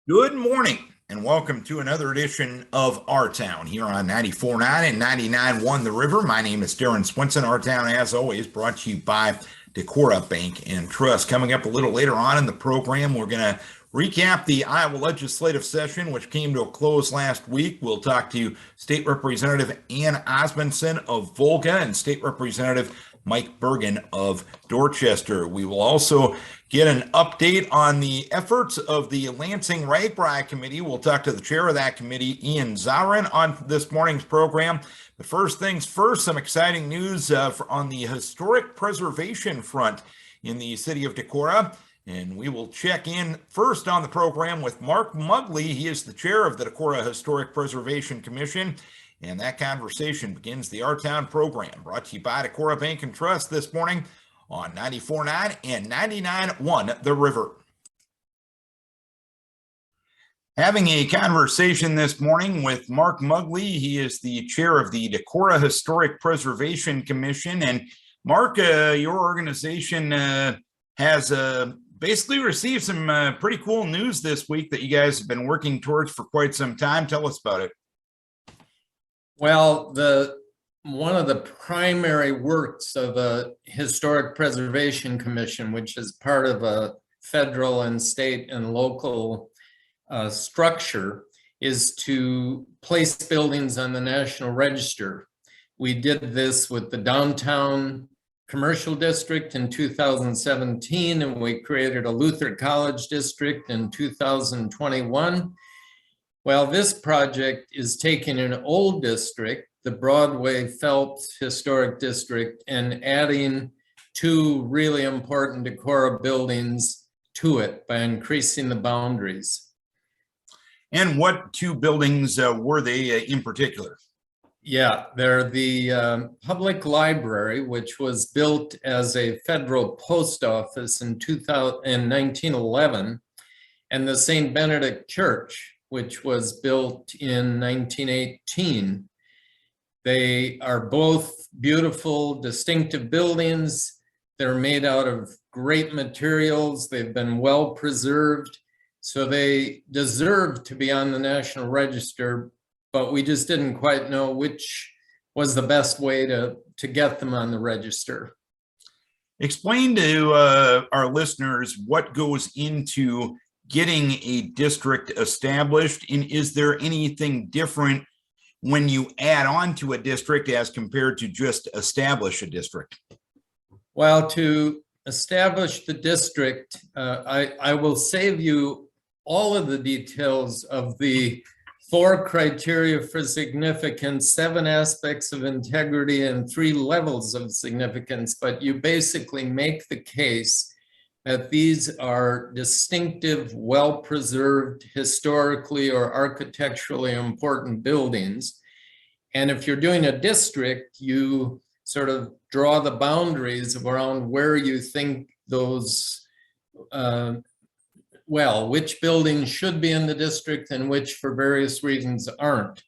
Good morning and welcome to another edition of Our Town here on 94.9 and 99.1 The River. My name is Darren Swinson. Our Town, as always, brought to you by Decorah Bank and Trust. Coming up a little later on in the program, we're going to recap the Iowa legislative session, which came to a close last week. We'll talk to State Representative Ann Osmundson of Volga and State Representative Mike Bergan of Dorchester. We will also get an update on the efforts of the Lansing RAGBRAI committee. We'll talk to the chair of that committee, Ian Zahren, on this morning's program. But first things first, some exciting news on the historic preservation front in the city of Decorah. And we will check in first on the program with Mark Muggli. He is the chair of the Decorah Historic Preservation Commission. And that conversation begins the Our Town program, brought to you by Decorah Bank and Trust this morning on 94.9 and 99.1 The River. Having a conversation this morning with Mark Muggli. He is the chair of the Decorah Historic Preservation Commission. And Mark, your organization has basically received some pretty cool news this week that you guys have been working towards for quite some time. Tell us about it. Well, one of the primary works of the Historic Preservation Commission, which is part of a federal and state and local structure, is to place buildings on the National Register. We did this with the downtown commercial district in 2017, and we created a Luther College district in 2021. Well, this project is taking an old district, the Broadway Phelps Historic District, and adding two really important Decorah buildings to it by increasing the boundaries. And what two buildings were they in particular? Yeah, they're the public library, which was built as a federal post office in 1911, and the St. Benedict Church, which was built in 1918. They are both beautiful, distinctive buildings. They're made out of great materials. They've been well preserved. So they deserve to be on the National Register, but we just didn't quite know which was the best way to get them on the register. Explain to our listeners what goes into getting a district established, and is there anything different when you add on to a district as compared to just establish a district? Well, to establish the district, I will save you all of the details of the 4 criteria for significance, 7 aspects of integrity, and 3 levels of significance, but you basically make the case that these are distinctive, well-preserved, historically or architecturally important buildings. And if you're doing a district, you sort of draw the boundaries around where you think those, which buildings should be in the district and which for various reasons aren't.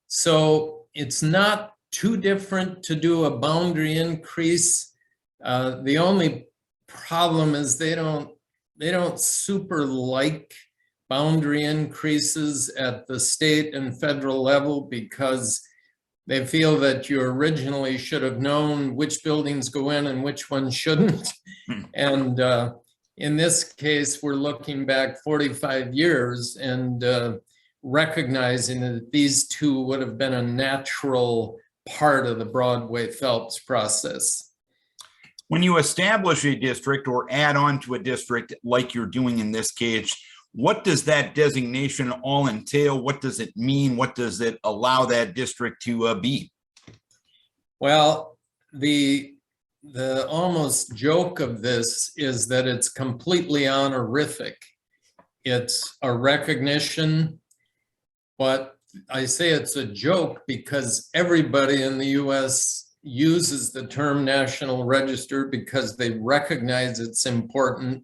So it's not too different to do a boundary increase. The only problem is they don't super like boundary increases at the state and federal level, because they feel that you originally should have known which buildings go in and which ones shouldn't. And in this case, we're looking back 45 years and recognizing that these two would have been a natural part of the Broadway Phelps process. When you establish a district or add on to a district like you're doing in this case, what does that designation all entail? What does it mean? What does it allow that district to be? Well, the almost joke of this is that it's completely honorific. It's a recognition, but I say it's a joke because everybody in the U.S. uses the term National Register because they recognize it's important.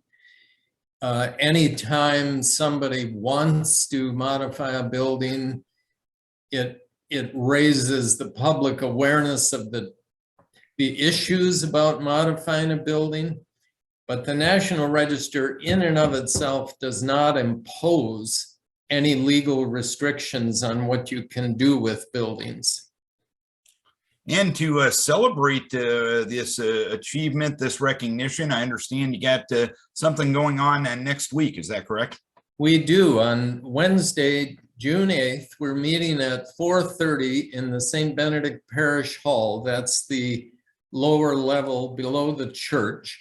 Anytime somebody wants to modify a building, it raises the public awareness of the issues about modifying a building. But the National Register in and of itself does not impose any legal restrictions on what you can do with buildings. And to celebrate this achievement, this recognition, I understand you got something going on next week. Is that correct? We do. On Wednesday, June 8th, we're meeting at 4:30 in the St. Benedict Parish Hall. That's the lower level below the church.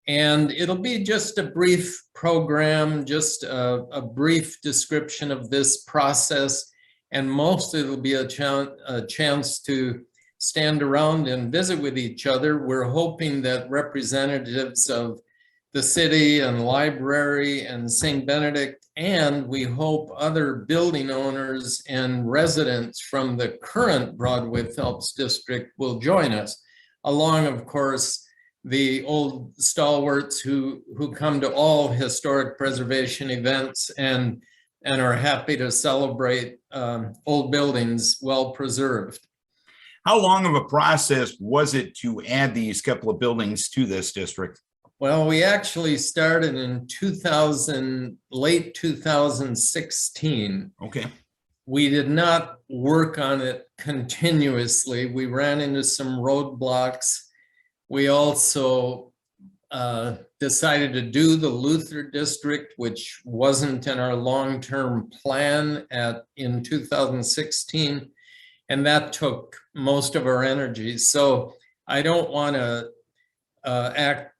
And it'll be just a brief program, just a brief description of this process. And mostly it'll be a chance to stand around and visit with each other. We're hoping that representatives of the city and library and St. Benedict, and we hope other building owners and residents from the current Broadway Phelps district will join us, along, of course, the old stalwarts who come to all historic preservation events and are happy to celebrate old buildings well preserved. How long of a process was it to add these couple of buildings to this district? Well, we actually started in late 2016. Okay. We did not work on it continuously. We ran into some roadblocks. We also decided to do the Luther district, which wasn't in our long-term plan in 2016, and that took most of our energy. So I don't want to act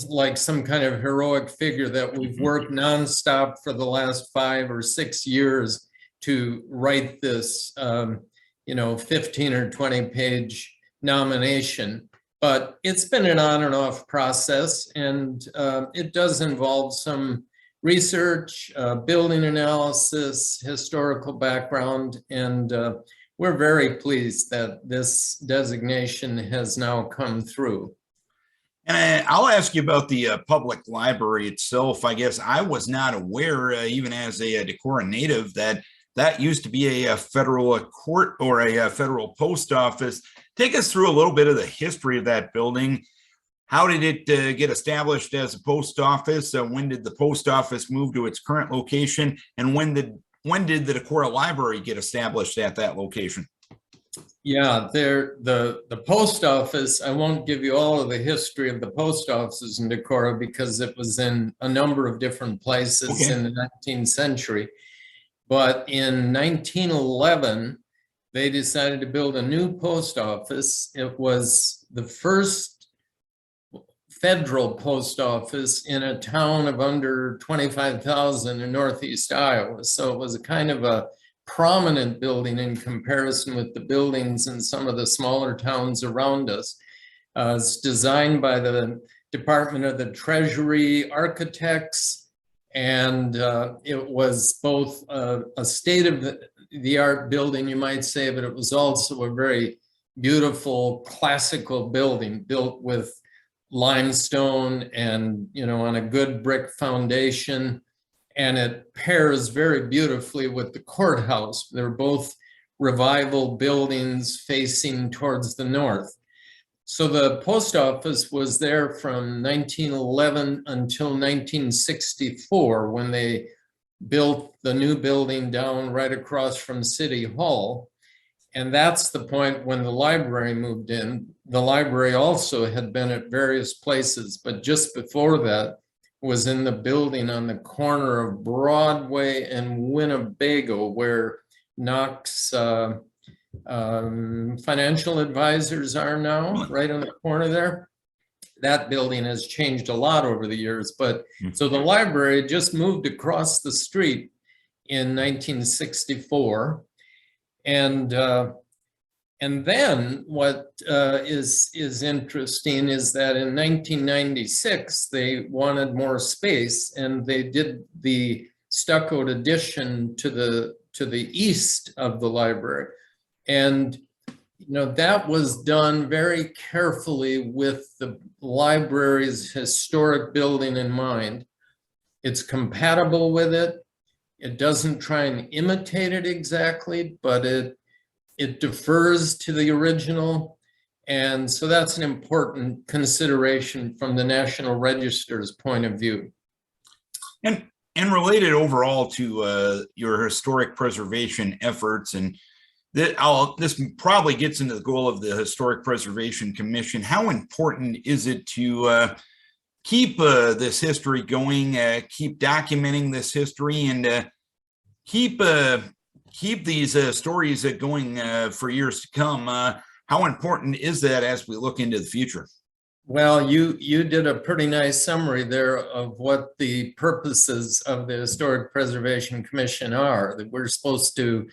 like some kind of heroic figure that we've worked nonstop for the last 5 or 6 years to write this, 15 or 20 page nomination. But it's been an on and off process, and it does involve some research, building analysis, historical background, and we're very pleased that this designation has now come through. And I'll ask you about the public library itself. I guess I was not aware, even as a Decorah native, that used to be a federal court or a federal post office. Take us through a little bit of the history of that building. How did it get established as a post office? When did the post office move to its current location? And when did the Decorah Library get established at that location? Yeah, the post office, I won't give you all of the history of the post offices in Decorah because it was in a number of different places in the 19th century. But in 1911, they decided to build a new post office. It was the first federal post office in a town of under 25,000 in Northeast Iowa. So it was a kind of a prominent building in comparison with the buildings in some of the smaller towns around us. It's designed by the Department of the Treasury architects, and it was both a state-of-the-art building, you might say, but it was also a very beautiful classical building built with limestone and, on a good brick foundation. And it pairs very beautifully with the courthouse. They're both revival buildings facing towards the north. So the post office was there from 1911 until 1964 when they built the new building down right across from City Hall. And that's the point when the library moved in. The library also had been at various places, but just before that, was in the building on the corner of Broadway and Winnebago, where Knox Financial Advisors are now, right on the corner there. That building has changed a lot over the years, but so the library just moved across the street in 1964. And then what is interesting is that in 1996, they wanted more space and they did the stuccoed addition to the east of the library. And that was done very carefully with the library's historic building in mind. It's compatible with it. It doesn't try and imitate it exactly, but it defers to the original. And so that's an important consideration from the National Register's point of view. And And related overall to your historic preservation efforts, and this probably gets into the goal of the Historic Preservation Commission. How important is it to keep this history going, keep documenting this history, and keep these stories going for years to come? How important is that as we look into the future? Well, you did a pretty nice summary there of what the purposes of the Historic Preservation Commission are. That we're supposed to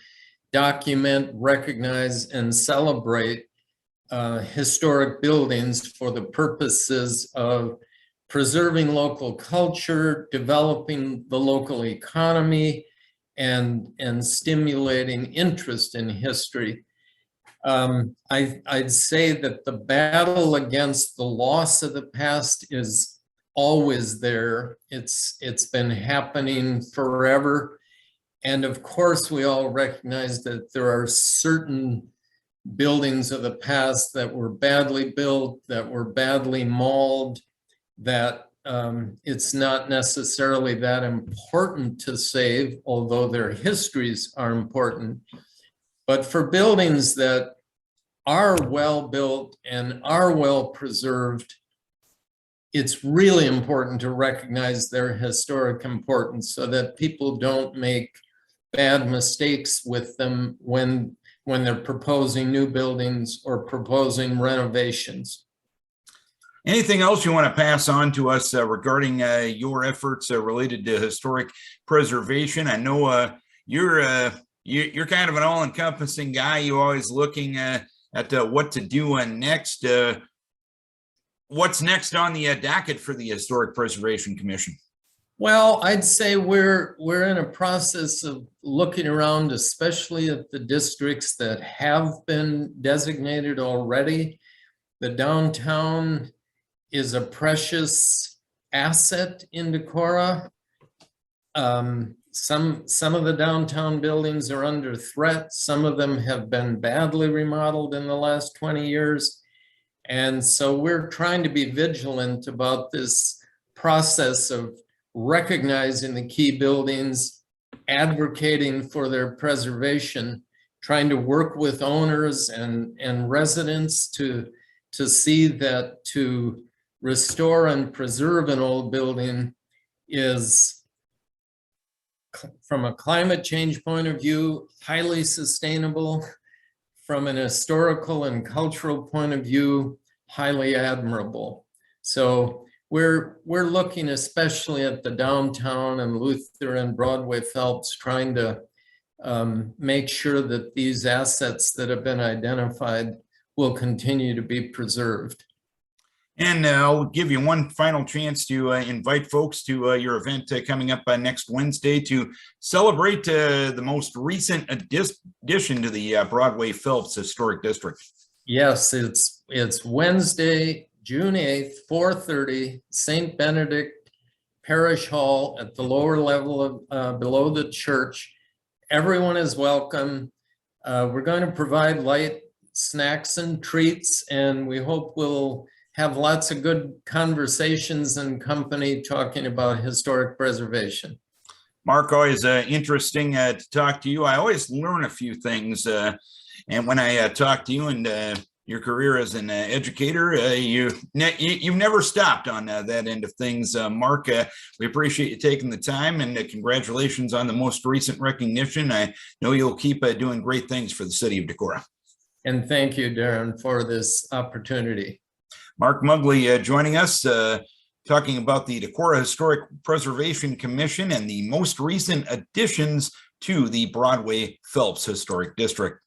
document, recognize, and celebrate historic buildings for the purposes of preserving local culture, developing the local economy, and stimulating interest in history. I'd say that the battle against the loss of the past is always there. It's been happening forever. And of course, we all recognize that there are certain buildings of the past that were badly built, that were badly mauled, that it's not necessarily that important to save, although their histories are important. But for buildings that are well built and are well preserved, it's really important to recognize their historic importance so that people don't make bad mistakes with them when they're proposing new buildings or proposing renovations. Anything else you want to pass on to us regarding your efforts related to historic preservation? I know you're kind of an all-encompassing guy. You're always looking at what to do next. What's next on the docket for the Historic Preservation Commission? Well, I'd say we're in a process of looking around, especially at the districts that have been designated already. The downtown is a precious asset in Decorah. Some of the downtown buildings are under threat. Some of them have been badly remodeled in the last 20 years. And so we're trying to be vigilant about this process of recognizing the key buildings, advocating for their preservation, trying to work with owners and residents to see that to restore and preserve an old building is, from a climate change point of view, highly sustainable. From an historical and cultural point of view, highly admirable. So we're looking especially at the downtown and Luther and Broadway Phelps, trying to make sure that these assets that have been identified will continue to be preserved. And I'll give you one final chance to invite folks to your event coming up next Wednesday to celebrate the most recent addition to the Broadway Phelps Historic District. Yes, it's Wednesday, June 8th, 4:30, St. Benedict Parish Hall at the lower level of below the church. Everyone is welcome. We're going to provide light snacks and treats, and we hope we'll have lots of good conversations and company talking about historic preservation. Mark, always interesting to talk to you. I always learn a few things. And when I talk to you and your career as an educator, you've never stopped on that end of things. Mark, we appreciate you taking the time, and congratulations on the most recent recognition. I know you'll keep doing great things for the city of Decorah. And thank you, Darren, for this opportunity. Mark Muggli joining us, talking about the Decorah Historic Preservation Commission and the most recent additions to the Broadway Phelps Historic District.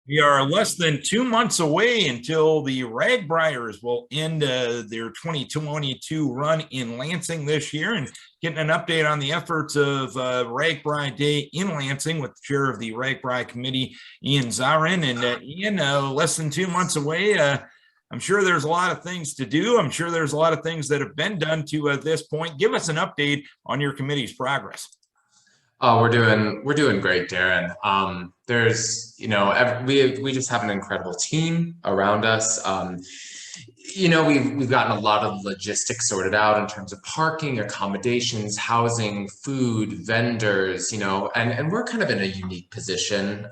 We are less than 2 months away until the RAGBRAIers will end their 2022 run in Lansing this year, and getting an update on the efforts of RAGBRAI Day in Lansing with the chair of the RAGBRAI committee, Ian Zahren. And Ian, less than 2 months away, I'm sure there's a lot of things to do. I'm sure there's a lot of things that have been done to this point. Give us an update on your committee's progress. Oh, we're doing great, Darren. There's, we just have an incredible team around us. you know, we've gotten a lot of logistics sorted out in terms of parking, accommodations, housing, food, vendors, you know, and we're kind of in a unique position,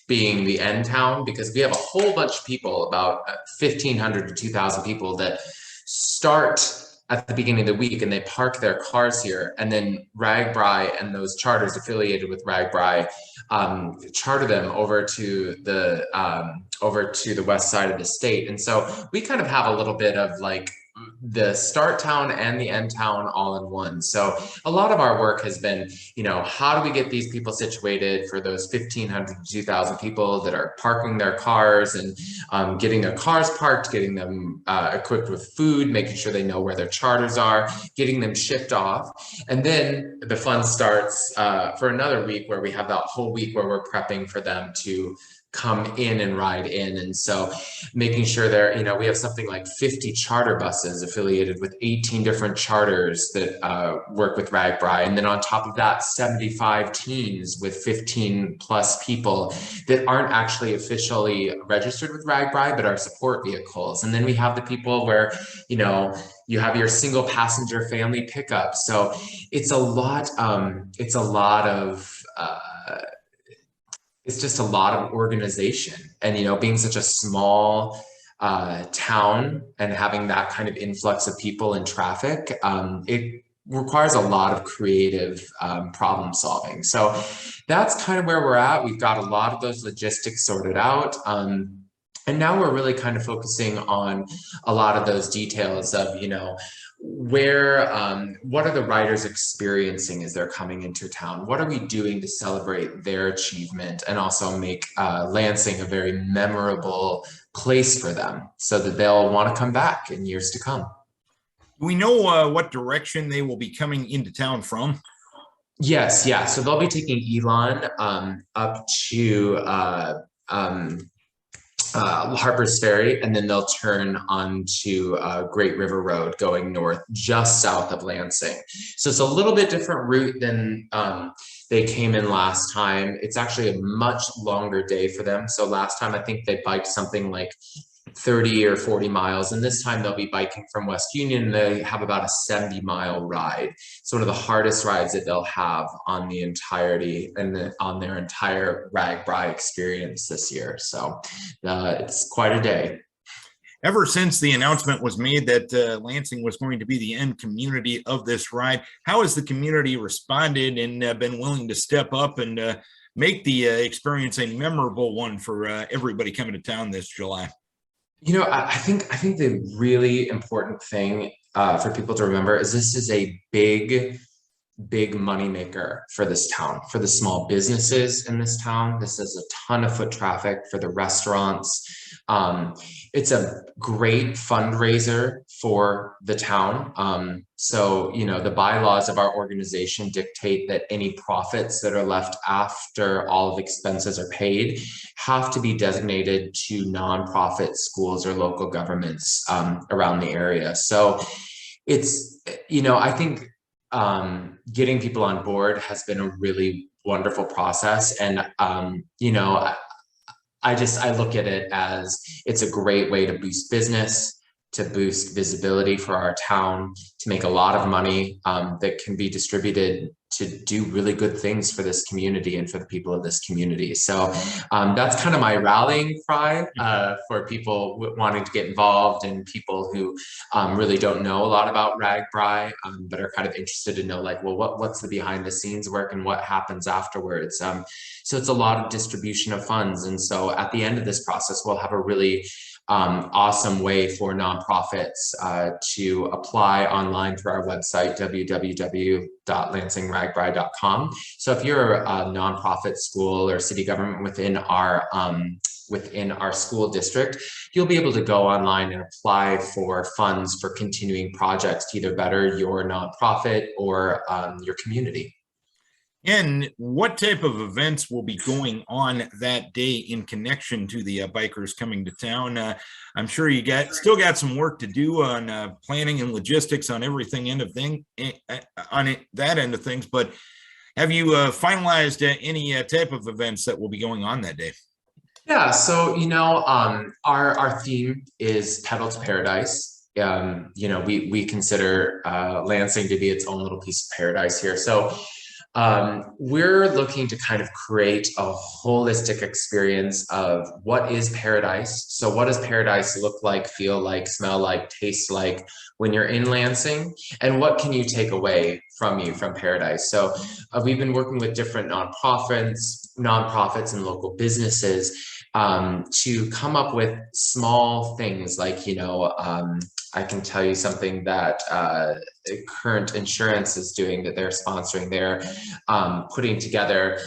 being the end town, because we have a whole bunch of people, about 1,500 to 2,000 people that start at the beginning of the week and they park their cars here, and then RAGBRAI and those charters affiliated with RAGBRAI charter them over to the west side of the state. And so we kind of have a little bit of like the start town and the end town all in one. So a lot of our work has been, you know, how do we get these people situated for those 1,500 to 2,000 people that are parking their cars, and getting their cars parked, getting them equipped with food, making sure they know where their charters are, getting them shipped off. And then the fun starts for another week, where we have that whole week where we're prepping for them to come in and ride in. And so making sure they're, you know, we have something like 50 charter buses affiliated with 18 different charters that work with RAGBRAI. And then on top of that, 75 teams with 15 plus people that aren't actually officially registered with RAGBRAI, but are support vehicles. And then we have the people where, you know, you have your single passenger family pickup. So it's a lot it's just a lot of organization. And, you know, being such a small town and having that kind of influx of people and traffic, it requires a lot of creative problem solving. So that's kind of where we're at. We've got a lot of those logistics sorted out. And now we're really kind of focusing on a lot of those details of, you know, where, what are the riders experiencing as they're coming into town? What are we doing to celebrate their achievement and also make Lansing a very memorable place for them so that they'll want to come back in years to come? Do we know what direction they will be coming into town from? Yes, yeah. So they'll be taking Elon up to Harper's Ferry, and then they'll turn onto Great River Road going north just south of Lansing. So it's a little bit different route than they came in last time. It's actually a much longer day for them. So last time I think they biked something like 30 or 40 miles, and this time they'll be biking from West Union. They have about a 70-mile ride. It's one of the hardest rides that they'll have on the entirety and on their entire RAGBRAI experience this year. So it's quite a day. Ever since the announcement was made that Lansing was going to be the end community of this ride, how has the community responded and been willing to step up and make the experience a memorable one for everybody coming to town this July? You know, I think the really important thing for people to remember is this is a big moneymaker for this town, for the small businesses in this town. This is a ton of foot traffic for the restaurants. It's a great fundraiser for the town. So, you know, the bylaws of our organization dictate that any profits that are left after all of expenses are paid have to be designated to nonprofit schools or local governments around the area. So it's, you know, I think getting people on board has been a really wonderful process. And, you know, I look at it as it's a great way to boost business, to boost visibility for our town, to make a lot of money that can be distributed to do really good things for this community and for the people of this community. So that's kind of my rallying cry for people wanting to get involved, and people who really don't know a lot about RAGBRAI, but are kind of interested to know, like, well, what's the behind the scenes work and what happens afterwards. So it's a lot of distribution of funds. And so at the end of this process, we'll have a really awesome way for nonprofits to apply online through our website, www.lansingragbrai.com. So if you're a nonprofit school or city government within our school district, you'll be able to go online and apply for funds for continuing projects to either better your nonprofit or your community. And what type of events will be going on that day in connection to the bikers coming to town? I'm sure you still got some work to do on planning and logistics on everything that end of things, but have you finalized any type of events that will be going on that day? Yeah, so our theme is Pedal to Paradise. We consider Lansing to be its own little piece of paradise here. So we're looking to kind of create a holistic experience of what is paradise. So what does paradise look like, feel like, smell like, taste like when you're in Lansing? And what can you take away from paradise? So we've been working with different nonprofits and local businesses to come up with small things like, I can tell you something that Current Insurance is doing that they're sponsoring. They're putting together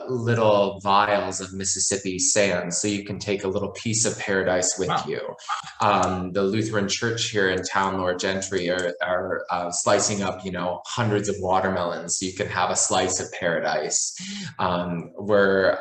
little vials of Mississippi sand, so you can take a little piece of paradise with you. The Lutheran Church here in town, Lord Gentry, are slicing up, hundreds of watermelons, so you can have a slice of paradise. So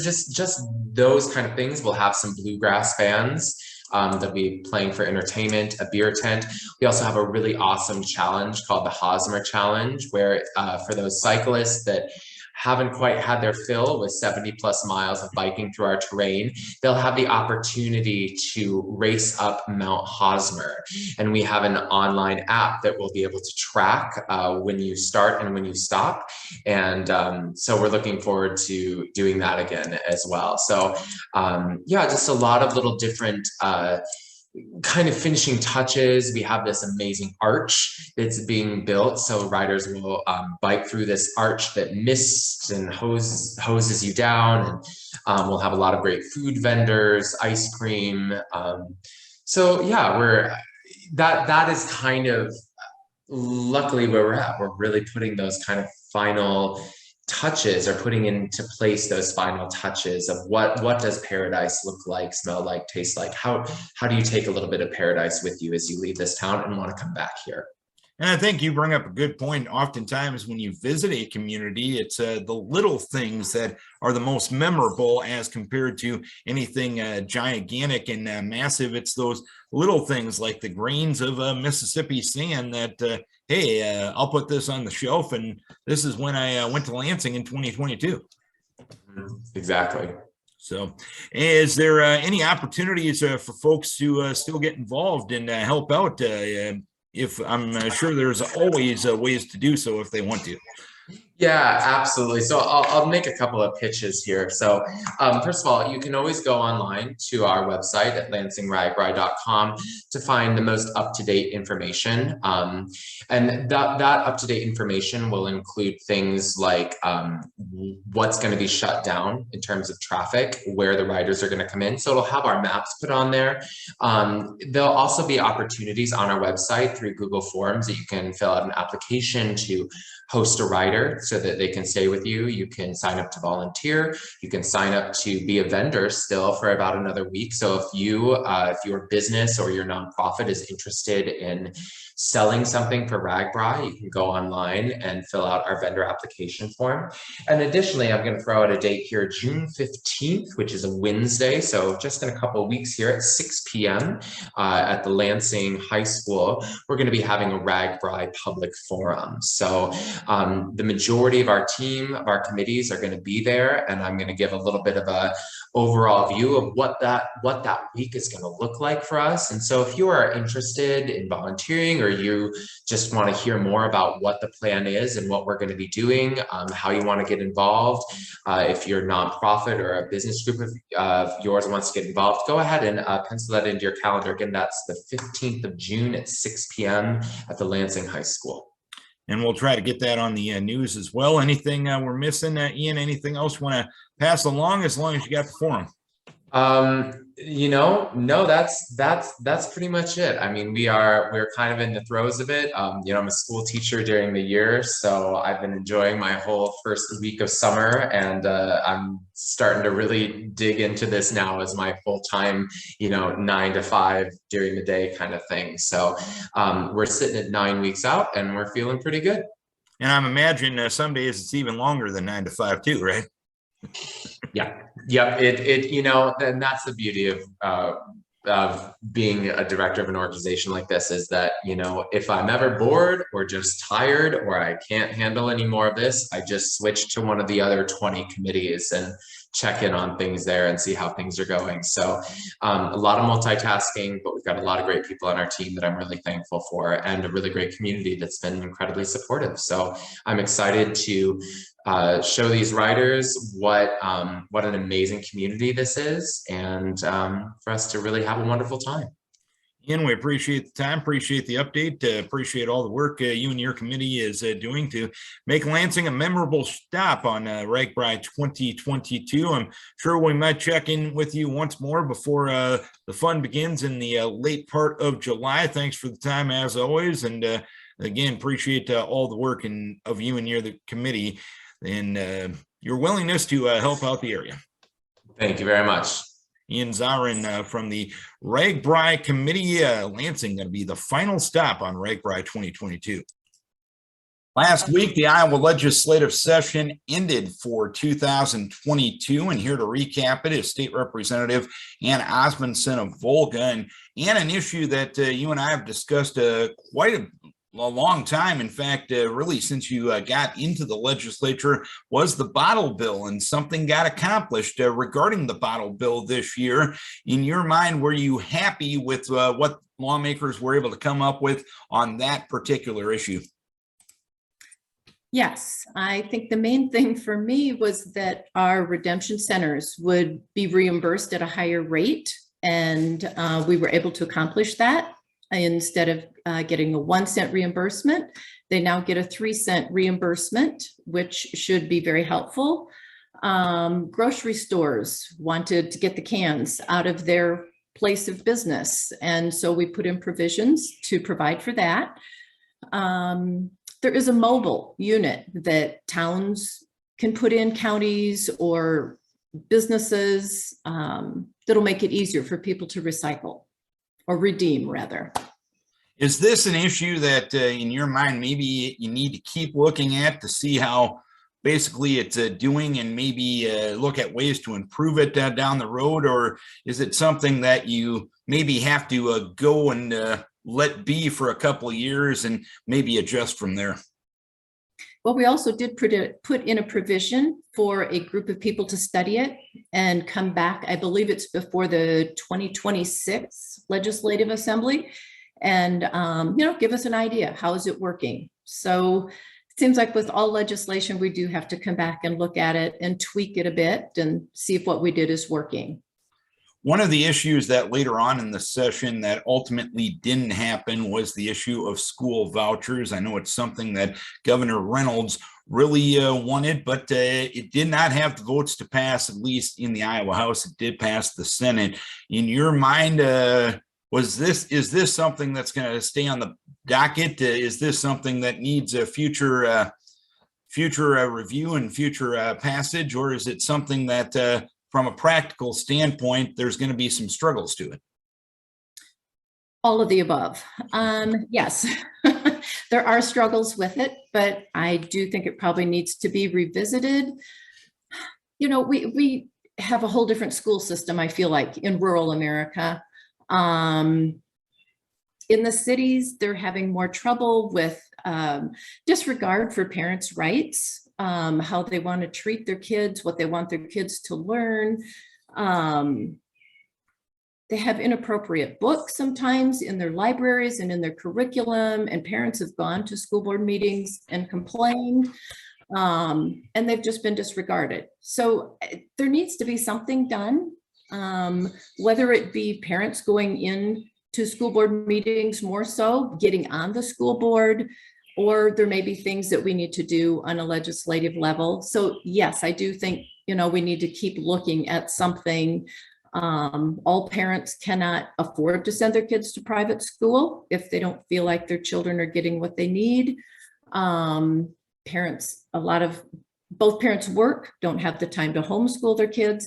just those kind of things. We'll have some bluegrass bands that'll be playing for entertainment, a beer tent. We also have a really awesome challenge called the Hosmer Challenge, where for those cyclists that haven't quite had their fill with 70 plus miles of biking through our terrain, they'll have the opportunity to race up Mount Hosmer. And we have an online app that will be able to track when you start and when you stop. And so we're looking forward to doing that again as well. So just a lot of little different kind of finishing touches. We have this amazing arch that's being built, so riders will bike through this arch that mists and hoses you down, and we'll have a lot of great food vendors, ice cream. That is kind of luckily where we're at. We're really putting those kind of final touches, or putting into place those final touches of what does paradise look like, smell like, taste like. How do you take a little bit of paradise with you as you leave this town and want to come back here? And I think you bring up a good point. Oftentimes when you visit a community, it's the little things that are the most memorable as compared to anything gigantic and massive. It's those little things like the grains of Mississippi sand that, hey, I'll put this on the shelf, and this is when I went to Lansing in 2022. Exactly. So is there any opportunities for folks to still get involved and help out? If I'm sure there's always ways to do so if they want to. Yeah, absolutely. So I'll make a couple of pitches here. So first of all, you can always go online to our website at LansingRAGBRAI.com to find the most up-to-date information. And that up-to-date information will include things like what's going to be shut down in terms of traffic, where the riders are going to come in. So it'll have our maps put on there. There'll also be opportunities on our website through Google Forms that you can fill out an application to host a rider so that they can stay with you. You can sign up to volunteer. You can sign up to be a vendor still for about another week. So if your business or your nonprofit is interested in selling something for RAGBRAI, you can go online and fill out our vendor application form. And additionally, I'm going to throw out a date here, June 15th, which is a Wednesday. So just in a couple of weeks here at 6 p.m. At the Lansing High School, we're going to be having a RAGBRAI public forum. So the majority of our team, of our committees are going to be there, and I'm going to give a little bit of a overall view of what that week is going to look like for us. And so if you are interested in volunteering, or you just want to hear more about what the plan is and what we're going to be doing, how you want to get involved, if you're a nonprofit or a business group of yours wants to get involved, go ahead and pencil that into your calendar. Again, that's the 15th of June at 6 p.m. at the Lansing High School. And we'll try to get that on the news as well. Anything we're missing, Ian? Anything else you want to pass along, as long as you got the forum? No, that's pretty much it. I mean, we're kind of in the throes of it. I'm a school teacher during the year, so I've been enjoying my whole first week of summer, and I'm starting to really dig into this now as my full-time, 9 to 5 during the day kind of thing. So we're sitting at 9 weeks out, and we're feeling pretty good. And I'm imagining some days it's even longer than 9 to 5 too, right? Yeah. Yep. And that's the beauty of being a director of an organization like this, is that, if I'm ever bored or just tired or I can't handle any more of this, I just switch to one of the other 20 committees, and check in on things there and see how things are going. So a lot of multitasking, but we've got a lot of great people on our team that I'm really thankful for, and a really great community that's been incredibly supportive. So I'm excited to show these riders what an amazing community this is, and for us to really have a wonderful time. Ian, we appreciate the time, appreciate the update, appreciate all the work you and your committee is doing to make Lansing a memorable stop on RAGBRAI 2022. I'm sure we might check in with you once more before the fun begins in the late part of July. Thanks for the time as always, and again, appreciate all the work of you and the committee and your willingness to help out the area. Thank you very much. Ian Zahren from the RAGBRAI Committee. Lansing going to be the final stop on RAGBRAI 2022. Last week, the Iowa legislative session ended for 2022, and here to recap it is State Representative Ann Osmundson of Volga, and an issue that you and I have discussed quite a long time. In fact, really since you got into the legislature, was the bottle bill, and something got accomplished regarding the bottle bill this year. In your mind, were you happy with what lawmakers were able to come up with on that particular issue? Yes, I think the main thing for me was that our redemption centers would be reimbursed at a higher rate, and we were able to accomplish that. Instead of getting a 1 cent reimbursement, they now get a 3 cent reimbursement, which should be very helpful. Grocery stores wanted to get the cans out of their place of business, and so we put in provisions to provide for that. There is a mobile unit that towns can put in, counties or businesses, that'll make it easier for people to recycle. Or redeem, rather. Is this an issue that in your mind, maybe you need to keep looking at to see how basically it's doing, and maybe look at ways to improve it down the road? Or is it something that you maybe have to go and let be for a couple of years and maybe adjust from there? Well, we also did put in a provision for a group of people to study it and come back. I believe it's before the 2026 Legislative Assembly, and give us an idea, how is it working? So it seems like with all legislation, we do have to come back and look at it and tweak it a bit and see if what we did is working. One of the issues that later on in the session that ultimately didn't happen was the issue of school vouchers. I know it's something that Governor Reynolds really wanted, but it did not have the votes to pass, at least in the Iowa House. It did pass the Senate. In your mind, is this something that's going to stay on the docket? Is this something that needs a future review and future passage, or is it something that from a practical standpoint, there's going to be some struggles to it? All of the above. Yes, there are struggles with it, but I do think it probably needs to be revisited. We have a whole different school system, I feel like, in rural America. In the cities, they're having more trouble with disregard for parents' rights. How they want to treat their kids, what they want their kids to learn. They have inappropriate books sometimes in their libraries and in their curriculum, and parents have gone to school board meetings and complained, and they've just been disregarded. So there needs to be something done, whether it be parents going in to school board meetings more so, getting on the school board, or there may be things that we need to do on a legislative level. So yes, I do think, we need to keep looking at something. All parents cannot afford to send their kids to private school if they don't feel like their children are getting what they need. Both parents work, don't have the time to homeschool their kids,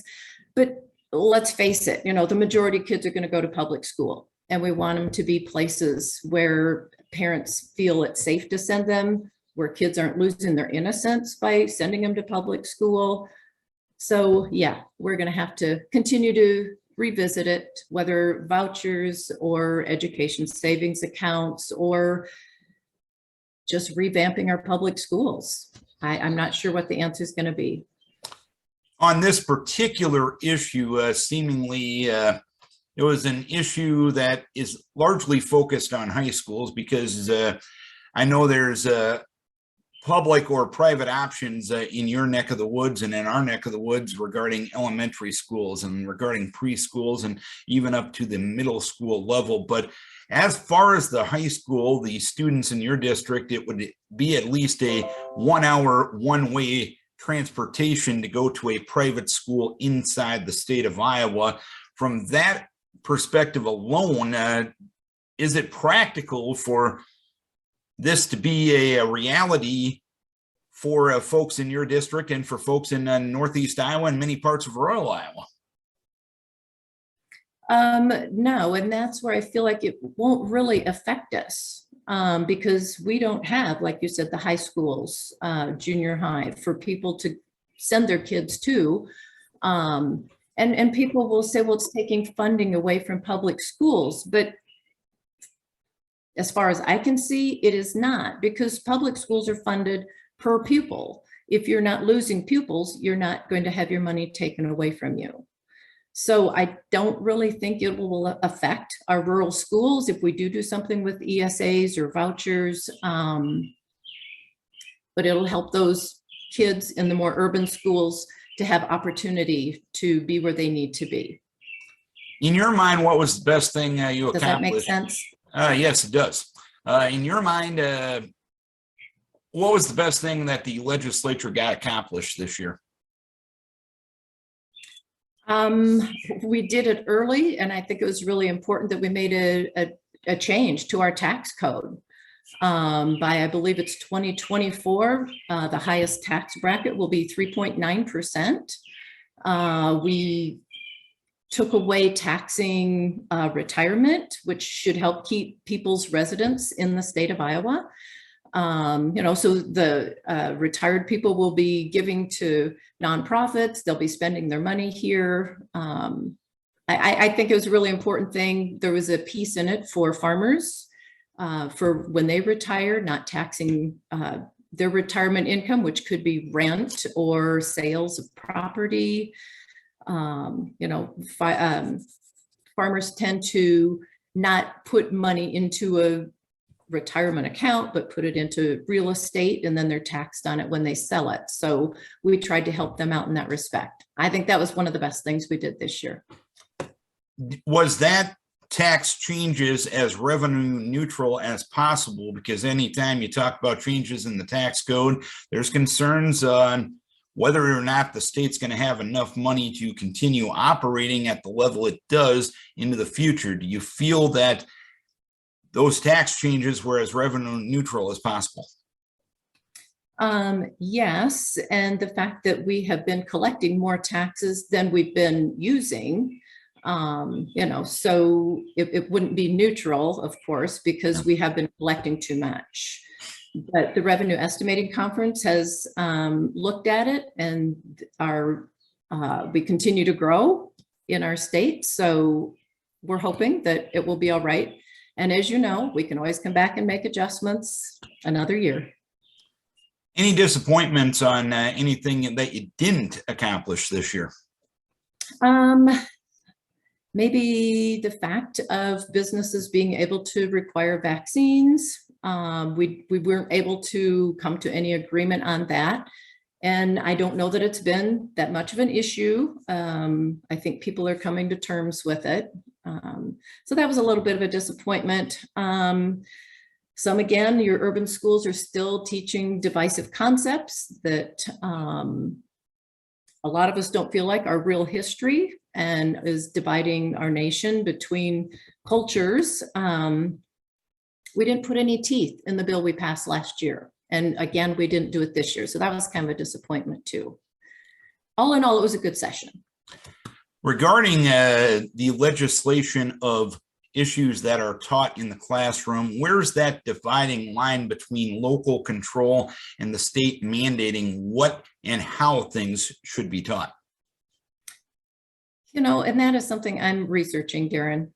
but let's face it, the majority of kids are going to go to public school, and we want them to be places where parents feel it's safe to send them, where kids aren't losing their innocence by sending them to public school. So yeah, we're going to have to continue to revisit it, whether vouchers or education savings accounts or just revamping our public schools. I'm not sure what the answer is going to be. On this particular issue, seemingly it was an issue that is largely focused on high schools because I know there's public or private options in your neck of the woods and in our neck of the woods regarding elementary schools and regarding preschools and even up to the middle school level. But as far as the high school, the students in your district, it would be at least a 1 hour, one-way transportation to go to a private school inside the state of Iowa. From that perspective alone, is it practical for this to be a reality for folks in your district and for folks in Northeast Iowa and many parts of rural Iowa? No, and that's where I feel like it won't really affect us because we don't have, like you said, the high schools, junior high for people to send their kids to. And people will say, well, it's taking funding away from public schools, but as far as I can see, it is not, because public schools are funded per pupil. If you're not losing pupils, you're not going to have your money taken away from you. So I don't really think it will affect our rural schools if we do something with ESAs or vouchers, but it'll help those kids in the more urban schools to have opportunity to be where they need to be. In your mind, what was the best thing you accomplished? Does that make sense? Yes, it does. In your mind, what was the best thing that the legislature got accomplished this year? We did it early, and I think it was really important that we made a change to our tax code. By, I believe it's 2024, the highest tax bracket will be 3.9%. We took away taxing retirement, which should help keep people's residence in the state of Iowa. So the retired people will be giving to nonprofits. They'll be spending their money here. I think it was a really important thing. There was a piece in it for farmers for when they retire, not taxing their retirement income, which could be rent or sales of property. Farmers tend to not put money into a retirement account, but put it into real estate, and then they're taxed on it when they sell it. So we tried to help them out in that respect. I think that was one of the best things we did this year. Was that tax changes as revenue neutral as possible? Because anytime you talk about changes in the tax code, there's concerns on whether or not the state's going to have enough money to continue operating at the level it does into the future. Do you feel that those tax changes were as revenue neutral as possible? Yes, and the fact that we have been collecting more taxes than we've been using, so it wouldn't be neutral, of course, because we have been collecting too much. But the Revenue Estimating Conference has looked at it, and we continue to grow in our state. So we're hoping that it will be all right. And as you know, we can always come back and make adjustments another year. Any disappointments on anything that you didn't accomplish this year? Maybe the fact of businesses being able to require vaccines. We weren't able to come to any agreement on that. And I don't know that it's been that much of an issue. I think people are coming to terms with it. So that was a little bit of a disappointment. Some, again, your urban schools are still teaching divisive concepts that a lot of us don't feel like are real history and is dividing our nation between cultures. We didn't put any teeth in the bill we passed last year. And again, we didn't do it this year. So that was kind of a disappointment too. All in all, it was a good session. Regarding the legislation of issues that are taught in the classroom, where's that dividing line between local control and the state mandating what and how things should be taught? And that is something I'm researching, Darren.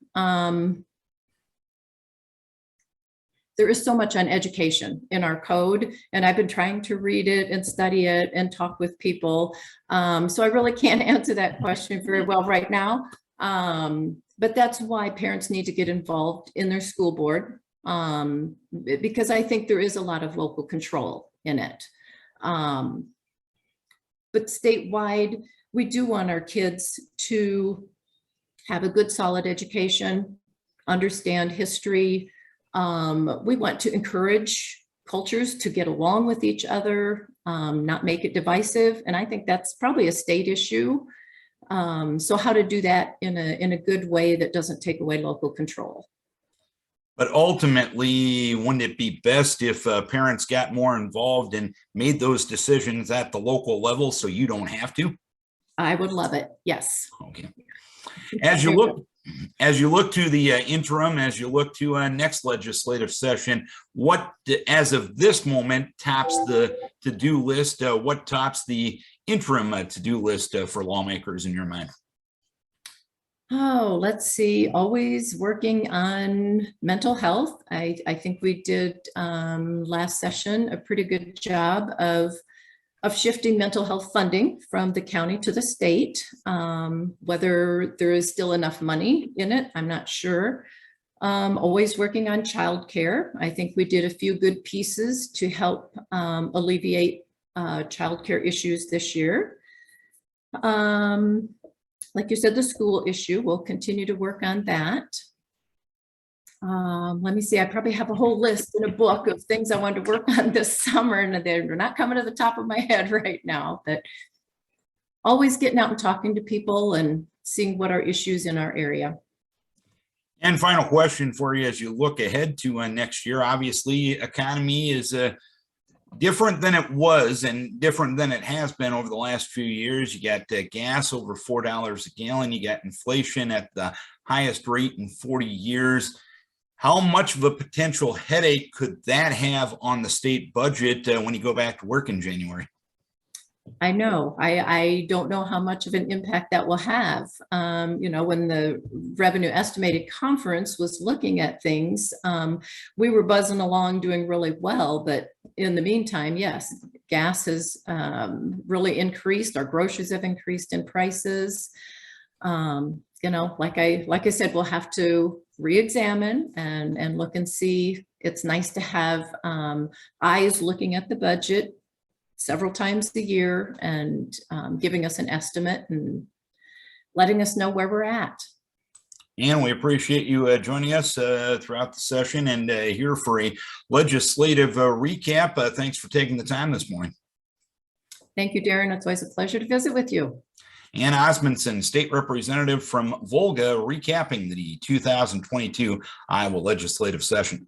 there is so much on education in our code, and I've been trying to read it and study it and talk with people. So I really can't answer that question very well right now. But that's why parents need to get involved in their school board, because I think there is a lot of local control in it. But statewide, we do want our kids to have a good, solid education, understand history. We want to encourage cultures to get along with each other, not make it divisive. And I think that's probably a state issue. So how to do that in a good way that doesn't take away local control. But ultimately, wouldn't it be best if parents got more involved and made those decisions at the local level so you don't have to? I would love it. Yes. Okay. As you look to the interim, as you look to next legislative session, what, as of this moment, tops the to-do list? What tops the interim to-do list for lawmakers in your mind? Oh, let's see. Always working on mental health. I think we did last session a pretty good job of shifting mental health funding from the county to the state. Whether there is still enough money in it, I'm not sure. Always working on childcare. I think we did a few good pieces to help alleviate childcare issues this year. Like you said, the school issue, we'll continue to work on that. Let me see, I probably have a whole list in a book of things I wanted to work on this summer, and they're not coming to the top of my head right now, but always getting out and talking to people and seeing what are issues in our area. And final question for you as you look ahead to next year. Obviously, economy is different than it was and different than it has been over the last few years. You got gas over $4 a gallon. You got inflation at the highest rate in 40 years. How much of a potential headache could that have on the state budget when you go back to work in January? I know. I don't know how much of an impact that will have. You know, when the Revenue Estimated Conference was looking at things, we were buzzing along doing really well. But in the meantime, yes, gas has really increased. Our groceries have increased in prices. You know, like I said, we'll have to re-examine and look and see. It's nice to have eyes looking at the budget several times a year and giving us an estimate and letting us know where we're at. And we appreciate you joining us throughout the session and here for a legislative recap. Thanks for taking the time this morning. Thank you, Darren. It's always a pleasure to visit with you. And Osmundson, State Representative from Volga, recapping the 2022 Iowa legislative session.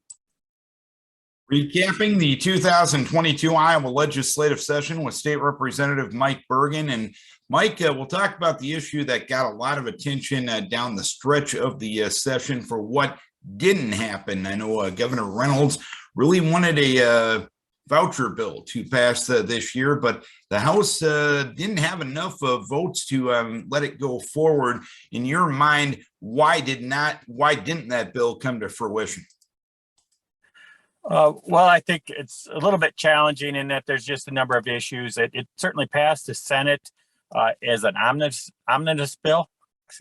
Recapping the 2022 Iowa legislative session with State Representative Mike Bergan. And Mike, we'll talk about the issue that got a lot of attention down the stretch of the session for what didn't happen. I know Governor Reynolds really wanted a voucher bill to pass this year, but the House didn't have enough votes to let it go forward. In your mind, why didn't that bill come to fruition? Well, I think it's a little bit challenging in that there's just a number of issues. It certainly passed the Senate as an omnibus bill,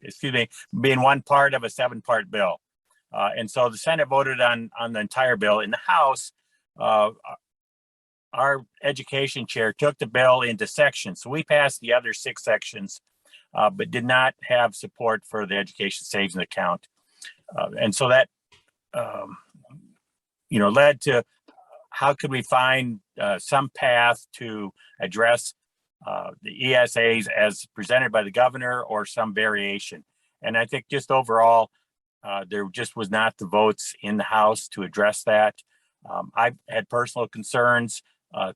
excuse me, being one part of a 7-part bill. And so the Senate voted on the entire bill. In the House, our education chair took the bill into sections. So we passed the other 6 sections, but did not have support for the education savings account. And so that, led to how could we find some path to address the ESAs as presented by the governor or some variation. And I think just overall, there just was not the votes in the House to address that. I had personal concerns,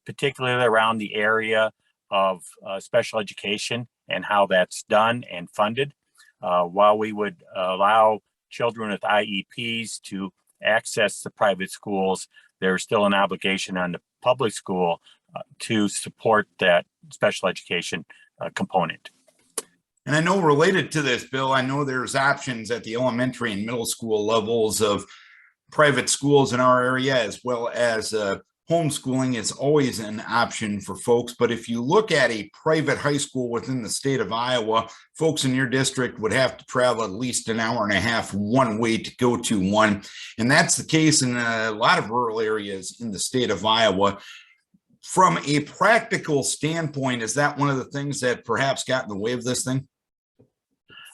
particularly around the area of special education and how that's done and funded. While we would allow children with IEPs to access the private schools, there's still an obligation on the public school to support that special education component. And I know related to this bill, I know there's options at the elementary and middle school levels of private schools in our area, as well as homeschooling is always an option for folks. But if you look at a private high school within the state of Iowa, folks in your district would have to travel at least an hour and a half one way to go to one. And that's the case in a lot of rural areas in the state of Iowa. From a practical standpoint, is that one of the things that perhaps got in the way of this thing?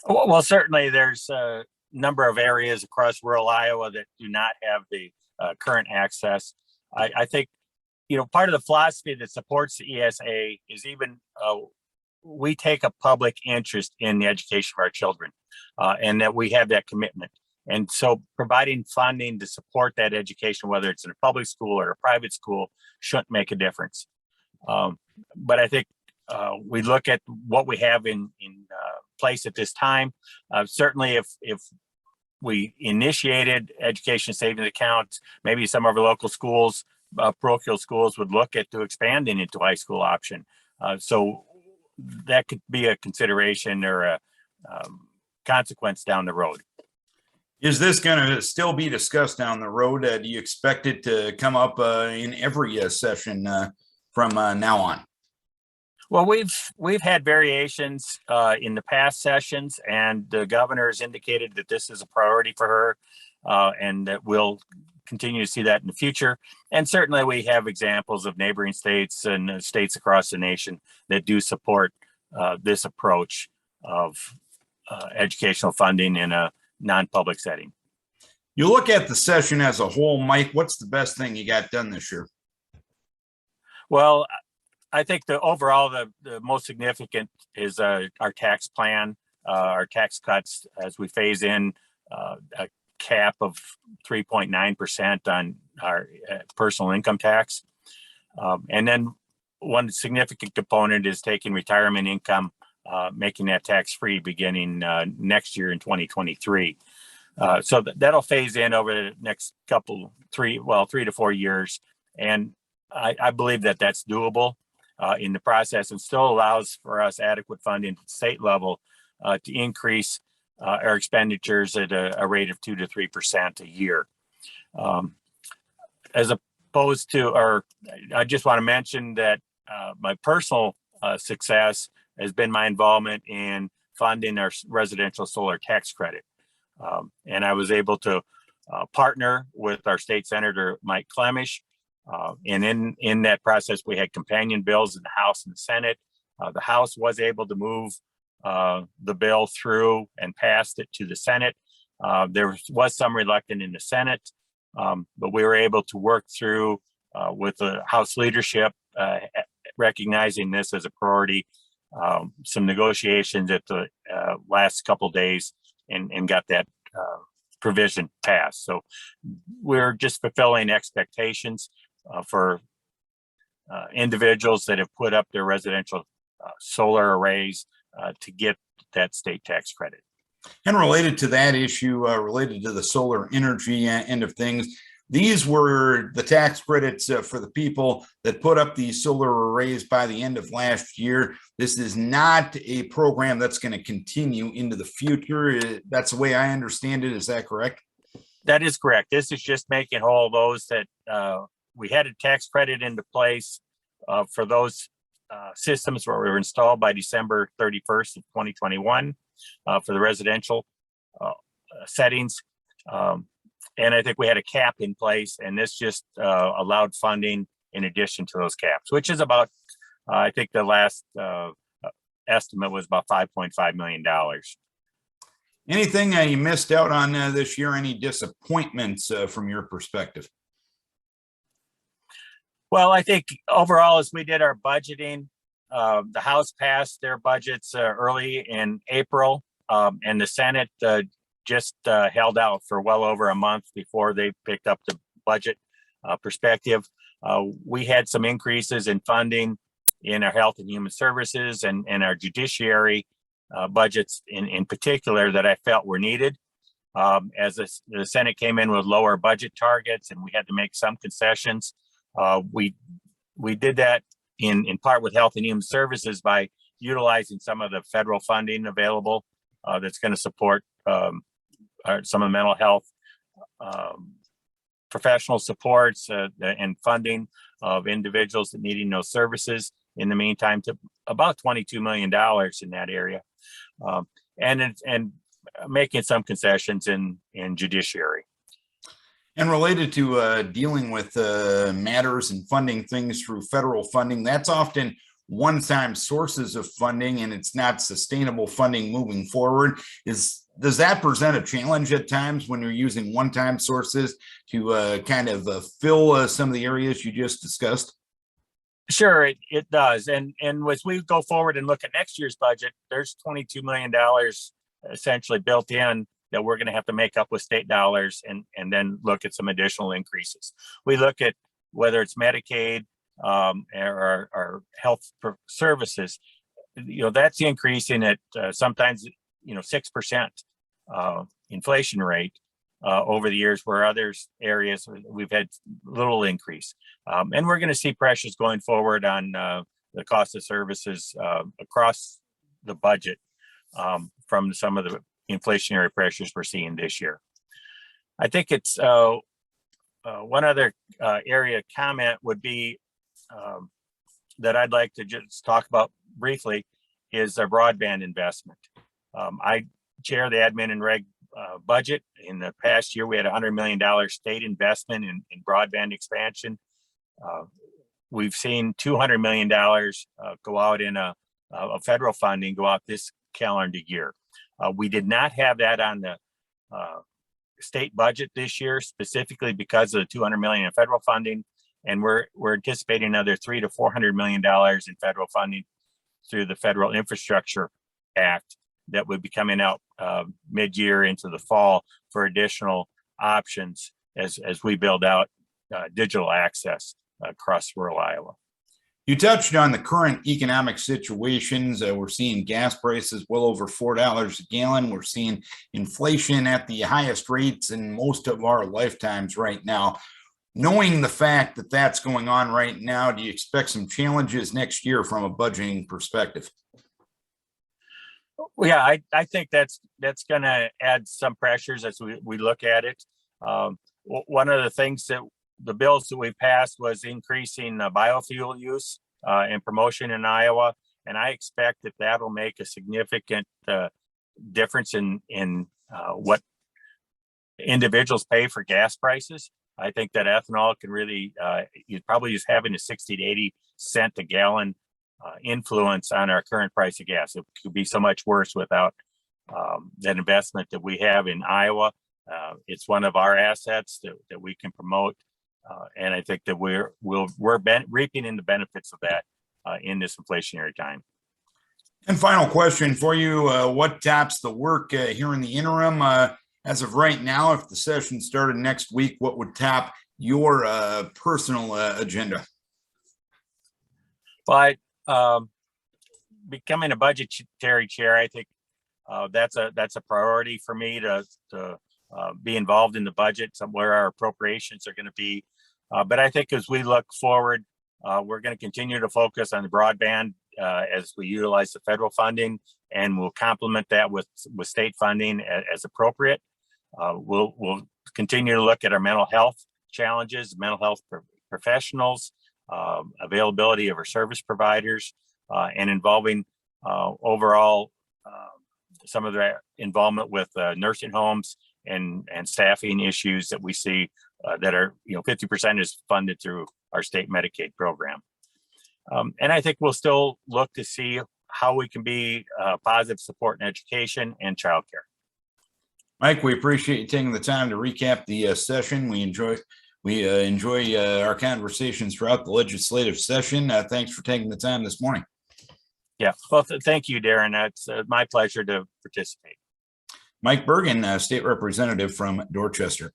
Well, certainly there's a number of areas across rural Iowa that do not have the current access. I think, part of the philosophy that supports the ESA is even we take a public interest in the education of our children, and that we have that commitment. And so providing funding to support that education, whether it's in a public school or a private school, shouldn't make a difference. But I think we look at what we have in place at this time. Certainly, if we initiated education savings accounts, maybe some of our local schools, parochial schools, would look at to expanding into high school option. So that could be a consideration or a consequence down the road. Is this going to still be discussed down the road? Do you expect it to come up in every session from now on? Well, we've had variations in the past sessions, and the governor has indicated that this is a priority for her, and that we'll continue to see that in the future. And certainly we have examples of neighboring states and states across the nation that do support this approach of educational funding in a non-public setting. You look at the session as a whole, Mike, what's the best thing you got done this year? Well, I think overall the most significant is our tax plan, our tax cuts as we phase in a cap of 3.9% on our personal income tax. And then one significant component is taking retirement income, making that tax-free beginning next year in 2023. So that'll phase in over the next 3 to 4 years. And I believe that that's doable in the process, and still allows for us adequate funding at the state level to increase our expenditures at a rate of 2 to 3% a year. As opposed to, I just want to mention that my personal success has been my involvement in funding our residential solar tax credit. And I was able to partner with our state senator, Mike Clemish. And in that process, we had companion bills in the House and the Senate. The House was able to move the bill through and passed it to the Senate. There was some reluctance in the Senate, but we were able to work through with the House leadership, recognizing this as a priority, some negotiations at the last couple of days, and got that provision passed. So we're just fulfilling expectations for individuals that have put up their residential solar arrays to get that state tax credit. And related to that issue, related to the solar energy end of things, these were the tax credits for the people that put up these solar arrays by the end of last year. This is not a program that's going to continue into the future. That's the way I understand it. Is that correct? That is correct. This is just making whole those that we had a tax credit into place for those systems where we were installed by December 31st of 2021 for the residential settings. And I think we had a cap in place, and this just allowed funding in addition to those caps, which is about, I think the last estimate was about $5.5 million. Anything you missed out on this year? Any disappointments from your perspective? Well, I think overall, as we did our budgeting, the House passed their budgets early in April, and the Senate just held out for well over a month before they picked up the budget perspective. We had some increases in funding in our health and human services and our judiciary budgets in particular that I felt were needed. As the Senate came in with lower budget targets and we had to make some concessions, we did that in part with health and human services by utilizing some of the federal funding available that's going to support some of the mental health professional supports and funding of individuals that needing those services. In the meantime, to about $22 million in that area, and making some concessions in judiciary. And related to dealing with matters and funding things through federal funding, that's often one-time sources of funding, and it's not sustainable funding moving forward. Does that present a challenge at times when you're using one-time sources to kind of fill some of the areas you just discussed? Sure, it does. And as we go forward and look at next year's budget, there's $22 million essentially built in that we're going to have to make up with state dollars, and then look at some additional increases. We look at whether it's Medicaid or health services, that's increasing at sometimes 6% inflation rate over the years, where others areas we've had little increase. And we're going to see pressures going forward on the cost of services across the budget from some of the inflationary pressures we're seeing this year. I think it's one other area comment would be that I'd like to just talk about briefly is a broadband investment. I chair the admin and reg budget. In the past year, we had $100 million state investment in broadband expansion. We've seen $200 million go out in a federal funding go out this calendar year. We did not have that on the state budget this year, specifically because of the $200 million in federal funding, and we're anticipating another $300 to $400 million in federal funding through the Federal Infrastructure Act that would be coming out mid-year into the fall for additional options as we build out digital access across rural Iowa. You touched on the current economic situations. We're seeing gas prices well over $4 a gallon. We're seeing inflation at the highest rates in most of our lifetimes right now. Knowing the fact that that's going on right now, do you expect some challenges next year from a budgeting perspective? Well, yeah, I think that's going to add some pressures as we look at it. One of the things that the bills that we passed was increasing biofuel use and promotion in Iowa, and I expect that that'll make a significant difference in what individuals pay for gas prices. I think that ethanol can really, you'd probably just having a 60 to 80 cent a gallon influence on our current price of gas. It could be so much worse without that investment that we have in Iowa. It's one of our assets that we can promote, and I think that we're reaping in the benefits of that in this inflationary time. And final question for you: what tops the work here in the interim? As of right now, if the session started next week, what would top your personal agenda? Well, becoming a budgetary chair, I think that's a priority for me to be involved in the budget, where our appropriations are going to be. But I think as we look forward, we're going to continue to focus on the broadband as we utilize the federal funding, and we'll complement that with state funding as appropriate. We'll continue to look at our mental health challenges, mental health professionals, availability of our service providers, and involving overall some of their involvement with nursing homes and staffing issues that we see that are 50% is funded through our state Medicaid program. And I think we'll still look to see how we can be positive support in education and childcare. Mike, we appreciate you taking the time to recap the session. We enjoy our conversations throughout the legislative session. Thanks for taking the time this morning. Yeah, well, thank you, Darren. It's my pleasure to participate. Mike Bergan, State Representative from Dorchester.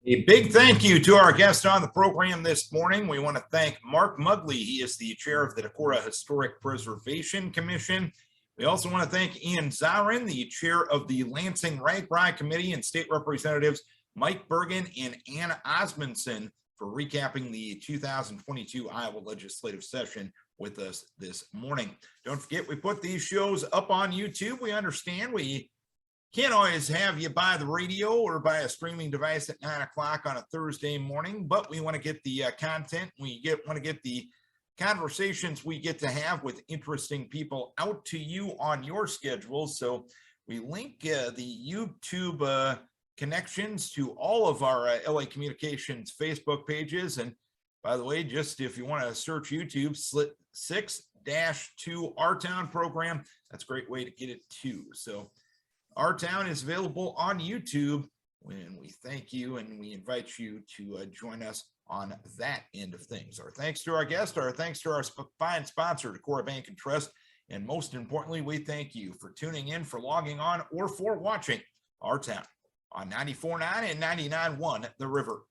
A big thank you to our guest on the program this morning. We want to thank Mark Muggli. He is the chair of the Decorah Historic Preservation Commission. We also want to thank Ian Zahren, the chair of the Lansing RAGBRAI Committee, and State Representatives Mike Bergan and Ann Osmundson for recapping the 2022 Iowa legislative session with us this morning. Don't forget, we put these shows up on YouTube. We understand we Can't always have you by the radio or by a streaming device at 9 o'clock on a Thursday morning, but we want to get the content. Want to get the conversations we get to have with interesting people out to you on your schedule. So we link the YouTube connections to all of our LA Communications Facebook pages. And by the way, just if you want to search YouTube, 6-2 Our Town program, that's a great way to get it too. So Our Town is available on YouTube, and we thank you and we invite you to join us on that end of things. Our thanks to our guest, our thanks to our fine sponsor, Decorah Bank and Trust, and most importantly, we thank you for tuning in, for logging on, or for watching Our Town on 94.9 and 99.1 The River.